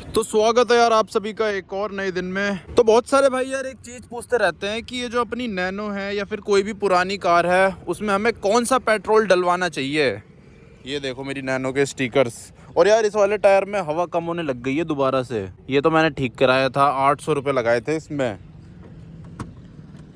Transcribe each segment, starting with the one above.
तो स्वागत है यार आप सभी का एक और नए दिन में। तो बहुत सारे भाई यार एक चीज़ पूछते रहते हैं कि ये जो अपनी नैनो है या फिर कोई भी पुरानी कार है उसमें हमें कौन सा पेट्रोल डलवाना चाहिए। ये देखो मेरी नैनो के स्टिकर्स। और यार इस वाले टायर में हवा कम होने लग गई है दोबारा से। ये तो मैंने ठीक कराया था, 800 रुपये लगाए थे इसमें,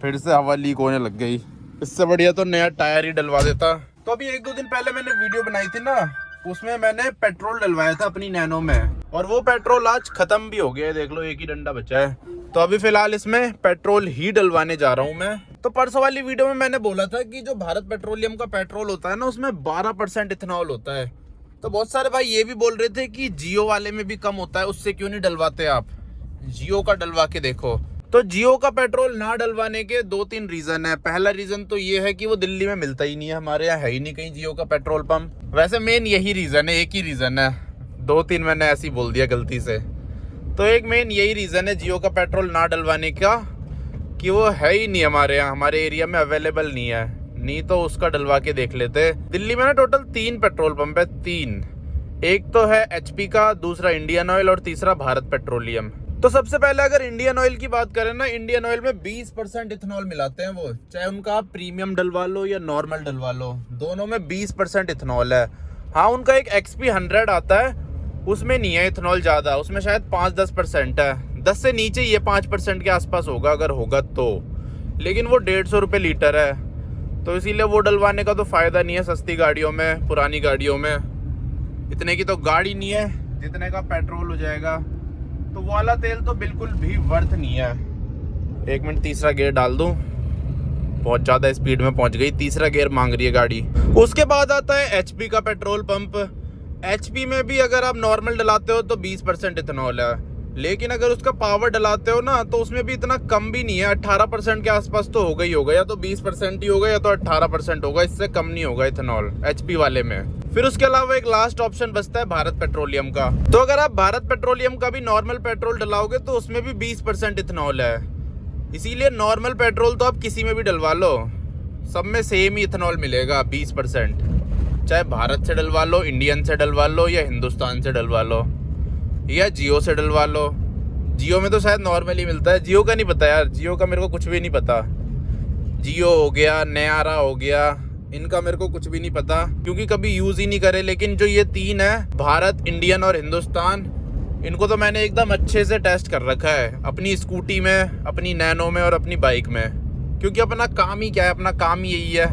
फिर से हवा लीक होने लग गई। इससे बढ़िया तो नया टायर ही डलवा देता। तो अभी 1-2 दिन पहले मैंने वीडियो बनाई थी ना, उसमें मैंने पेट्रोल डलवाया था अपनी नैनो में, और वो पेट्रोल आज खत्म भी हो गया है। देख लो एक ही डंडा बचा है। तो अभी फिलहाल इसमें पेट्रोल ही डलवाने जा रहा हूँ मैं। तो परसों वाली वीडियो में मैंने बोला था कि जो भारत पेट्रोलियम का पेट्रोल होता है ना, उसमें 12% इथेनॉल होता है। तो बहुत सारे भाई ये भी बोल रहे थे कि जियो वाले में भी कम होता है, उससे क्यों नहीं डलवाते आप, जियो का डलवा के देखो। तो जियो का पेट्रोल ना डलवाने के 2-3 रीजन है। पहला रीजन तो ये है कि वो दिल्ली में मिलता ही नहीं है, हमारे यहाँ है ही नहीं कहीं जियो का पेट्रोल पंप। वैसे मेन यही रीजन है, एक ही रीजन है, 2-3 मैंने ऐसे ही बोल दिया गलती से। तो एक मेन यही रीजन है जियो का पेट्रोल ना डलवाने का, कि वो है ही नहीं हमारे यहाँ, हमारे एरिया में अवेलेबल नहीं है। नहीं तो उसका डलवा के देख लेते। दिल्ली में ना टोटल 3 पेट्रोल पंप है, 3। एक तो है HP का, दूसरा इंडियन ऑयल और तीसरा भारत पेट्रोलियम। तो सबसे पहले अगर इंडियन ऑयल की बात करें ना, इंडियन ऑयल में 20% इथेनॉल मिलाते हैं वो, चाहे उनका आप प्रीमियम डलवा लो या नॉर्मल डलवा लो, दोनों में 20% इथेनॉल है। हाँ, उनका एक XP 100 आता है, उसमें नहीं है इथेनॉल ज़्यादा, उसमें शायद 5-10% है, 10 से नीचे ही है, 5% के आसपास होगा अगर होगा तो। लेकिन वो 150 रुपये लीटर है, तो इसीलिए वो डलवाने का तो फ़ायदा नहीं है सस्ती गाड़ियों में, पुरानी गाड़ियों में। इतने की तो गाड़ी नहीं है जितने का पेट्रोल हो जाएगा। तो वो वाला तेल तो बिल्कुल भी वर्थ नहीं है। 1 मिनट, तीसरा गियर डाल दूं, बहुत ज़्यादा स्पीड में पहुंच गई, तीसरा गियर मांग रही है गाड़ी। उसके बाद आता है HP का पेट्रोल पंप। HP में भी अगर आप नॉर्मल डलाते हो तो 20% इथेनॉल है, लेकिन अगर उसका पावर डलाते हो ना तो उसमें भी इतना कम भी नहीं है, 18% के आसपास तो होगा ही होगा, या तो 20% ही होगा या तो 18% होगा, इससे कम नहीं होगा इथेनॉल HP वाले में। फिर उसके अलावा एक लास्ट ऑप्शन बचता है भारत पेट्रोलियम का। तो अगर आप भारत पेट्रोलियम का भी नॉर्मल पेट्रोल डलाओगे तो उसमें भी 20% इथेनॉल है। इसीलिए नॉर्मल पेट्रोल तो आप किसी में भी डलवा लो, सब में सेम ही इथेनॉल मिलेगा 20%, चाहे भारत से डलवा लो, इंडियन से डलवा लो, या हिंदुस्तान से डलवा लो, या जियो से डलवा लो। जियो में तो शायद नॉर्मल ही मिलता है, जियो का नहीं पता यार, जियो का मेरे को कुछ भी नहीं पता। जियो हो गया, नयारा हो गया, इनका मेरे को कुछ भी नहीं पता क्योंकि कभी यूज़ ही नहीं करे। लेकिन जो ये 3 है, भारत, इंडियन और हिंदुस्तान, इनको तो मैंने एकदम अच्छे से टेस्ट कर रखा है अपनी स्कूटी में, अपनी नैनो में और अपनी बाइक में, क्योंकि अपना काम ही क्या है, अपना काम ही यही है,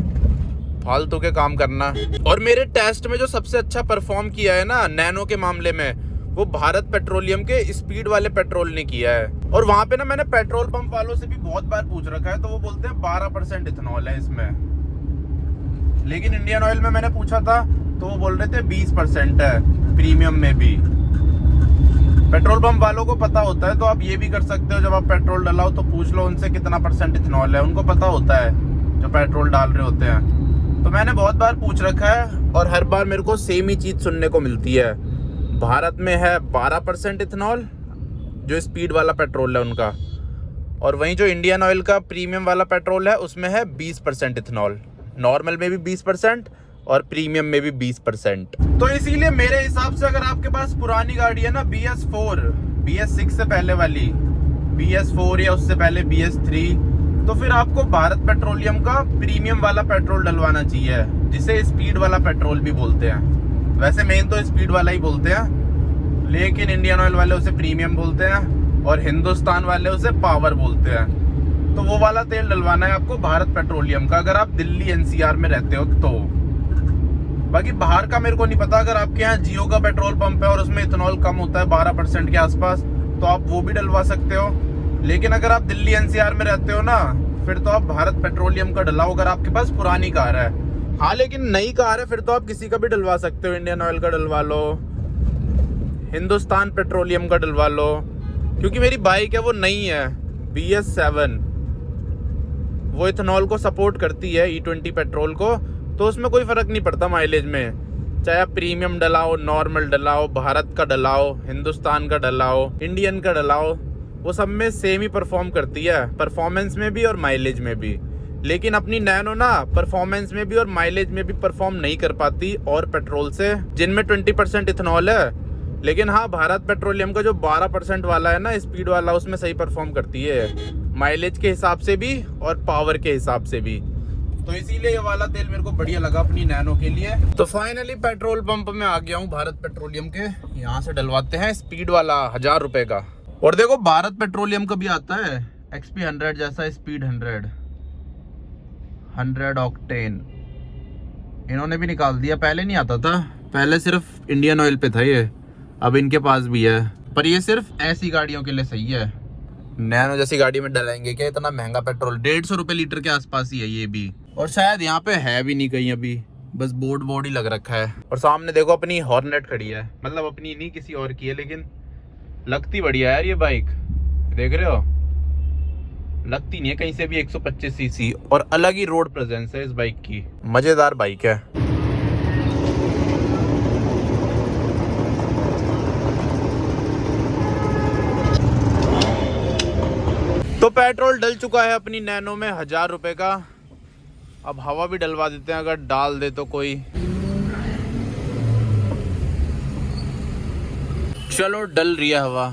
फालतू के काम करना। और मेरे टेस्ट में जो सबसे अच्छा परफॉर्म किया है ना नैनो के मामले में, वो भारत पेट्रोलियम के स्पीड वाले पेट्रोल ने किया है। और वहाँ पे ना मैंने पेट्रोल पंप वालों से भी बहुत बार पूछ रखा है, तो वो बोलते हैं 12% इथेनॉल है इसमें। लेकिन इंडियन ऑयल में मैंने पूछा था तो वो बोल रहे थे 20% है, प्रीमियम में भी। पेट्रोल पंप वालों को पता होता है, तो आप ये भी कर सकते हो, जब आप पेट्रोल डलाओ तो पूछ लो उनसे कितना % इथेनॉल है, उनको पता होता है जो पेट्रोल डाल रहे होते हैं। तो मैंने बहुत बार पूछ रखा है और हर बार मेरे को सेम ही चीज़ सुनने को मिलती है। भारत में है 12% इथेनॉल, जो स्पीड वाला पेट्रोल है उनका, और वहीं जो इंडियन ऑयल का प्रीमियम वाला पेट्रोल है उसमें है 20% इथेनॉल। नॉर्मल में भी 20% और प्रीमियम में भी 20%। तो इसीलिए मेरे हिसाब से अगर आपके पास पुरानी गाड़ी है ना, BS4, BS6 से पहले वाली, BS4 या उससे पहले BS3, तो फिर आपको भारत पेट्रोलियम का प्रीमियम वाला पेट्रोल डलवाना चाहिए, जिसे स्पीड वाला पेट्रोल भी बोलते हैं। वैसे मेन तो स्पीड वाला ही बोलते हैं, लेकिन इंडियन ऑयल वाले उसे प्रीमियम बोलते हैं और हिंदुस्तान वाले उसे पावर बोलते हैं। तो वो वाला तेल डलवाना है आपको भारत पेट्रोलियम का, अगर आप दिल्ली NCR में रहते हो तो। बाकी बाहर का मेरे को नहीं पता, अगर आपके यहाँ जियो का पेट्रोल पंप है और उसमें इथेनॉल कम होता है 12% के आसपास, तो आप वो भी डलवा सकते हो। लेकिन अगर आप दिल्ली NCR में रहते हो ना, फिर तो आप भारत पेट्रोलियम का डलाओ, अगर आपके पास पुरानी कार है। हाँ, लेकिन नई कार है फिर तो आप किसी का भी डलवा सकते हो, इंडियन ऑयल का डलवा लो, हिंदुस्तान पेट्रोलियम का डलवा लो, क्योंकि मेरी बाइक है वो नई है, BS7, वो इथेनॉल को सपोर्ट करती है, E20 पेट्रोल को, तो उसमें कोई फ़र्क नहीं पड़ता माइलेज में। चाहे आप प्रीमियम डलाओ, नॉर्मल डलाओ, भारत का डलाओ, हिंदुस्तान का डलाओ, इंडियन का डलाओ, वो सब में सेम ही परफॉर्म करती है, परफॉर्मेंस में भी और माइलेज में भी। लेकिन अपनी नैनो ना परफॉर्मेंस में भी और माइलेज में भी परफॉर्म नहीं कर पाती और पेट्रोल से, जिनमें 20% इथेनॉल है, लेकिन हाँ, भारत पेट्रोलियम का जो 12% वाला है ना, स्पीड वाला, उसमें सही परफॉर्म करती है, माइलेज के हिसाब से भी और पावर के हिसाब से भी। तो इसीलिए ये वाला तेल मेरे को बढ़िया लगा अपनी नैनो के लिए। तो फाइनली पेट्रोल पंप में आ गया हूँ भारत पेट्रोलियम के। यहाँ से डलवाते हैं स्पीड वाला 1000 रुपए का। और देखो भारत पेट्रोलियम का भी आता है XP 100 जैसा, स्पीड 100 ऑक्टेन इन्होंने भी निकाल दिया। पहले नहीं आता था, पहले सिर्फ इंडियन ऑयल पे था ये, अब इनके पास भी है। पर ये सिर्फ ऐसी गाड़ियों के लिए सही है। नैनो जैसी गाड़ी में डलाएंगे क्या इतना महंगा पेट्रोल? 150 रुपये लीटर के आसपास ही है ये भी। और शायद यहाँ पे है भी नहीं कहीं अभी, बस बोर्ड ही लग रखा है। और सामने देखो अपनी हॉर्नेट खड़ी है, मतलब अपनी नहीं किसी और की है, लेकिन लगती बढ़िया है यार ये बाइक। देख रहे हो, लगती नहीं है कहीं से भी 125 सीसी, और अलग ही रोड प्रेजेंस है इस बाइक की। मजेदार बाइक है। तो पेट्रोल डल चुका है अपनी नैनो में 1000 रुपए का। अब हवा भी डलवा देते हैं, अगर डाल दे तो कोई। चलो डल रही है हवा।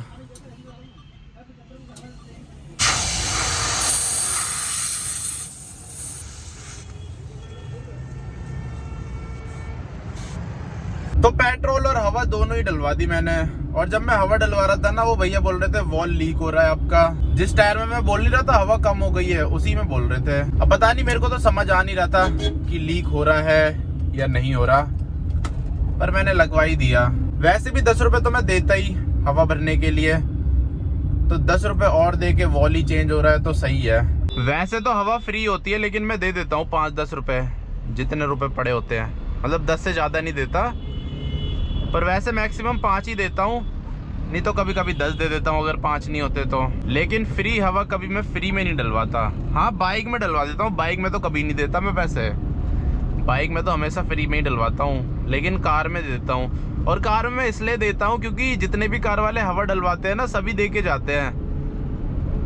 तो पेट्रोल और हवा दोनों ही डलवा दी मैंने। और जब मैं हवा डलवा रहा था ना, वो भैया बोल रहे थे वॉल लीक हो रहा है आपका। जिस टायर में मैं बोल नहीं रहा था हवा कम हो गई है, उसी में बोल रहे थे। अब पता नहीं, मेरे को तो समझ आ नहीं रहा था कि लीक हो रहा है या नहीं हो रहा, पर मैंने लगवा ही दिया। वैसे भी 10 रुपए तो मैं देता ही हवा भरने के लिए, तो 10 रुपए और दे के वॉल ही चेंज हो रहा है तो सही है। वैसे तो हवा फ्री होती है, लेकिन मैं दे देता हूँ 5-10 रुपए, जितने रुपए पड़े होते हैं। मतलब 10 से ज़्यादा नहीं देता, पर वैसे मैक्सिमम 5 ही देता हूँ। नहीं तो कभी कभी 10 दे देता हूँ अगर 5 नहीं होते तो। लेकिन फ्री हवा कभी मैं फ्री में नहीं डलवाता। हाँ, बाइक में डलवा देता हूँ, बाइक में तो कभी नहीं देता मैं पैसे। बाइक में तो हमेशा फ्री में ही डलवाता हूँ, लेकिन कार में दे देता हूँ। और कार में इसलिए देता हूँ क्योंकि जितने भी कार वाले हवा डलवाते हैं ना, सभी दे के जाते हैं,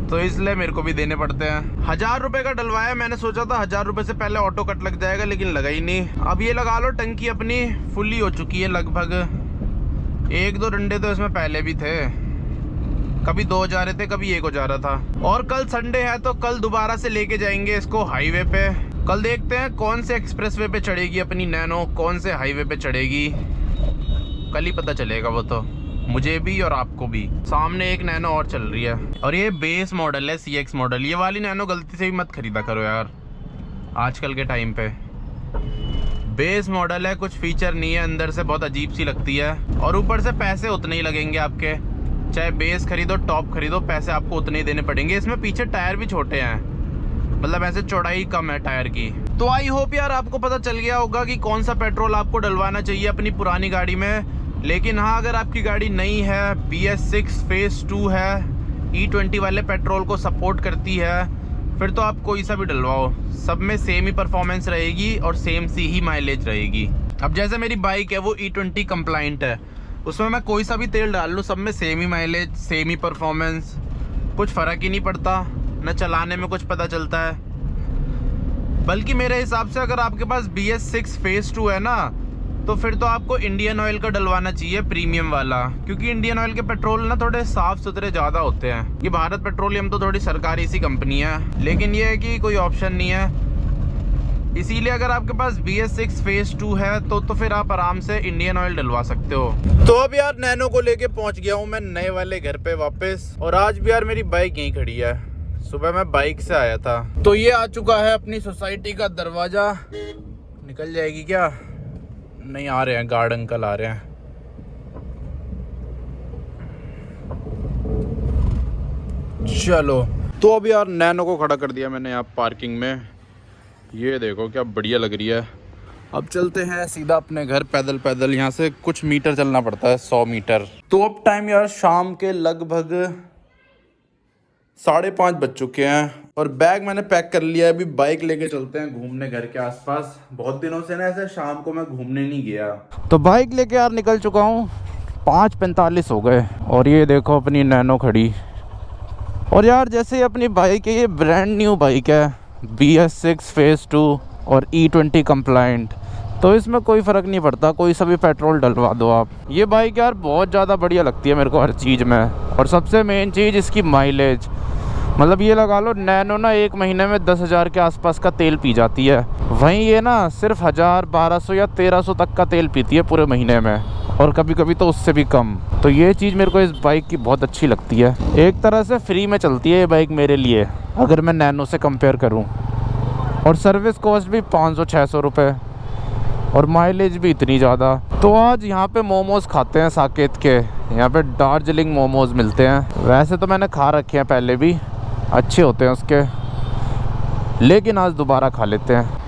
तो इसलिए मेरे को भी देने पड़ते हैं। 1000 रुपए का डलवाया। मैंने सोचा था 1000 रुपए से पहले ऑटो कट लग जाएगा, लेकिन लगा ही नहीं। अब ये लगा लो, टंकी अपनी फुल्ली हो चुकी है लगभग। 1-2 डंडे तो इसमें पहले भी थे, कभी 2 जा रहे थे, कभी 1 हो जा रहा था। और कल संडे है तो कल दोबारा से लेके जाएंगे इसको हाईवे पे। कल देखते हैं कौन से एक्सप्रेसवे पे चढ़ेगी अपनी नैनो, कौन से हाईवे पे चढ़ेगी, कल ही पता चलेगा वो तो, मुझे भी और आपको भी। सामने एक नैनो और चल रही है, और ये बेस मॉडल है, CX मॉडल। ये वाली नैनो गलती से भी मत खरीदा करो यार, आजकल के टाइम पे। बेस मॉडल है, कुछ फीचर नहीं है, अंदर से बहुत अजीब सी लगती है, और ऊपर से पैसे उतने ही लगेंगे आपके। चाहे बेस खरीदो टॉप खरीदो, पैसे आपको उतने ही देने पड़ेंगे। इसमें पीछे टायर भी छोटे हैं, मतलब ऐसे चौड़ाई कम है टायर की। तो आई होप यार आपको पता चल गया होगा कि कौन सा पेट्रोल आपको डलवाना चाहिए अपनी पुरानी गाड़ी में। लेकिन हाँ, अगर आपकी गाड़ी नई है, BS6 फेज 2 है, E20 वाले पेट्रोल को सपोर्ट करती है, फिर तो आप कोई सा भी डलवाओ, सब में सेम ही परफॉर्मेंस रहेगी और सेम सी ही माइलेज रहेगी। अब जैसे मेरी बाइक है वो E20 कंप्लाइंट है, उसमें मैं कोई सा भी तेल डाल लूँ, सब में सेम ही माइलेज, सेम ही परफॉर्मेंस, कुछ फ़र्क ही नहीं पड़ता, न चलाने में कुछ पता चलता है। बल्कि मेरे हिसाब से अगर आपके पास BS6 फेज 2 है ना, तो फिर तो आपको इंडियन ऑयल का डलवाना चाहिए, प्रीमियम वाला। क्योंकि इंडियन ऑयल के पेट्रोल ना थोड़े साफ सुथरे ज़्यादा होते हैं। ये भारत पेट्रोलियम तो थोड़ी सरकारी सी कंपनी है, लेकिन ये है कि कोई ऑप्शन नहीं है। इसीलिए अगर आपके पास BS6 फेज 2 है तो फिर आप आराम से इंडियन ऑयल डलवा सकते हो। तो अब यार नैनो को लेके पहुंच गया हूँ मैं नए वाले घर पे वापस। और आज भी यार मेरी बाइक यहीं खड़ी है, सुबह मैं बाइक से आया था। तो ये आ चुका है अपनी सोसाइटी का दरवाजा। निकल जाएगी क्या? नहीं, आ रहे हैं, गार्ड अंकल आ रहे हैं। चलो, तो अब यार नैनो को खड़ा कर दिया मैंने यहाँ पार्किंग में। ये देखो क्या बढ़िया लग रही है। अब चलते हैं सीधा अपने घर पैदल पैदल। यहाँ से कुछ मीटर चलना पड़ता है, 100 मीटर। तो अब टाइम यार शाम के लगभग 5:30 बज चुके हैं, और बैग मैंने पैक कर लिया है। अभी बाइक लेके चलते हैं घूमने घर के आसपास। बहुत दिनों से ना ऐसे शाम को मैं घूमने नहीं गया। तो बाइक लेके यार निकल चुका हूँ, 5:45 हो गए। और ये देखो अपनी नैनो खड़ी। और यार जैसे अपनी बाइक है, ये ब्रांड न्यू बाइक है, BS6 फेज 2 और E20 कंप्लाइंट। तो इसमें कोई फ़र्क नहीं पड़ता, कोई सा भी पेट्रोल डलवा दो आप। ये बाइक यार बहुत ज़्यादा बढ़िया लगती है मेरे को हर चीज़ में। और सबसे मेन चीज़ इसकी माइलेज, मतलब ये लगा लो नैनो ना 1 महीने में 10,000 के आसपास का तेल पी जाती है, वहीं ये ना सिर्फ 1000, 1200 या 1300 तक का तेल पीती है पूरे महीने में, और कभी कभी तो उससे भी कम। तो ये चीज़ मेरे को इस बाइक की बहुत अच्छी लगती है। एक तरह से फ्री में चलती है ये बाइक मेरे लिए, अगर मैं नैनो से कंपेयर करूँ। और सर्विस कॉस्ट भी 500-600 रुपये, और माइलेज भी इतनी ज़्यादा। तो आज यहाँ पे मोमोज़ खाते हैं साकेत के। यहाँ पे दार्जिलिंग मोमोज़ मिलते हैं। वैसे तो मैंने खा रखे हैं पहले भी, अच्छे होते हैं उसके, लेकिन आज दोबारा खा लेते हैं।